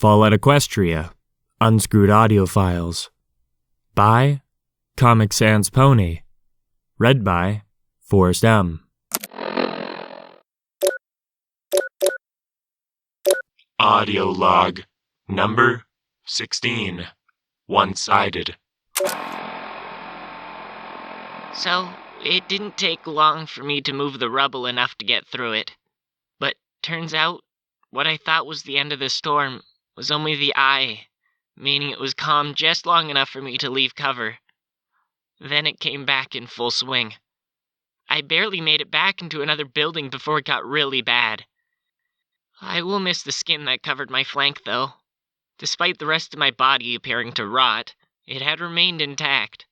Fall at Equestria, Unscrewed audio files. By Comic Sans Pony. Read by Forrest M. Audio log number 16. One-sided. So, it didn't take long for me to move the rubble enough to get through it. But turns out, what I thought was the end of the storm was only the eye, meaning it was calm just long enough for me to leave cover. Then it came back in full swing. I barely made it back into another building before it got really bad. I will miss the skin that covered my flank, though. Despite the rest of my body appearing to rot, it had remained intact.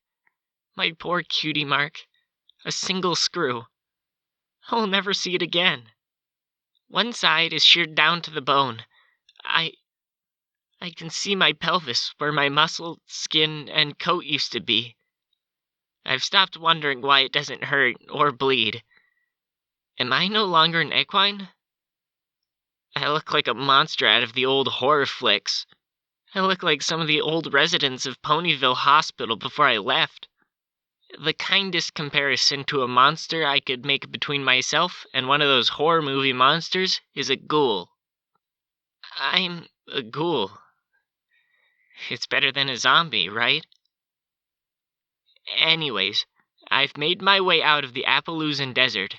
My poor cutie mark. A single screw. I will never see it again. One side is sheared down to the bone. I can see my pelvis where my muscle, skin, and coat used to be. I've stopped wondering why it doesn't hurt or bleed. Am I no longer an equine? I look like a monster out of the old horror flicks. I look like some of the old residents of Ponyville Hospital before I left. The kindest comparison to a monster I could make between myself and one of those horror movie monsters is a ghoul. I'm a ghoul. It's better than a zombie, right? Anyways, I've made my way out of the Appleoosan Desert.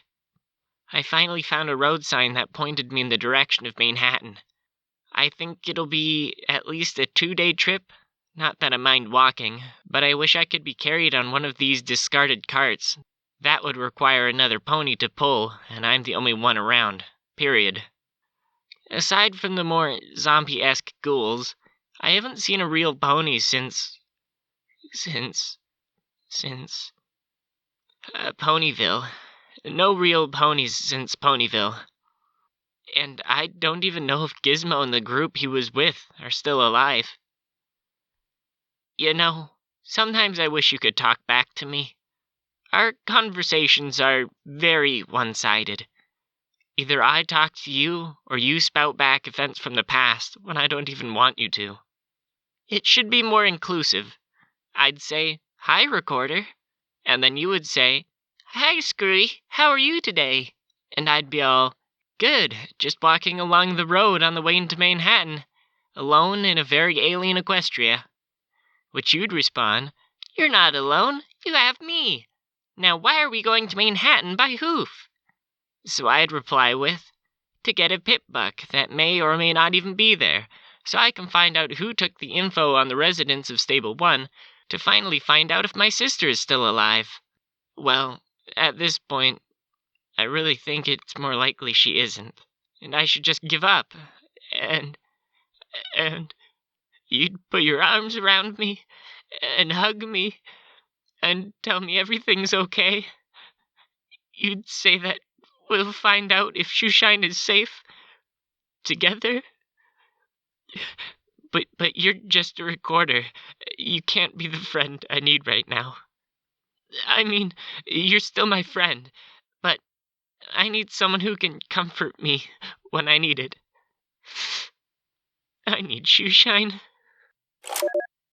I finally found a road sign that pointed me in the direction of Manehatten. I think it'll be at least a 2-day trip. Not that I mind walking, but I wish I could be carried on one of these discarded carts. That would require another pony to pull, and I'm the only one around. Period. Aside from the more zombie-esque ghouls, I haven't seen a real pony since Ponyville. No real ponies since Ponyville. And I don't even know if Gizmo and the group he was with are still alive. You know, sometimes I wish you could talk back to me. Our conversations are very one-sided. Either I talk to you, or you spout back events from the past when I don't even want you to. It should be more inclusive. I'd say, "Hi, recorder," and then you would say, "Hi, Screwy, how are you today?" And I'd be all, "Good, just walking along the road on the way into Manehatten, alone in a very alien Equestria." Which you'd respond, "You're not alone, you have me. Now why are we going to Manehatten by hoof?" So I'd reply with, "To get a pip buck that may or may not even be there, so I can find out who took the info on the residents of Stable 1 to finally find out if my sister is still alive." Well, at this point, I really think it's more likely she isn't, and I should just give up, and you'd put your arms around me, and hug me, and tell me everything's okay. You'd say that we'll find out if Shoeshine is safe, together. But you're just a recorder. You can't be the friend I need right now. I mean, you're still my friend, but I need someone who can comfort me when I need it. I need Shoeshine.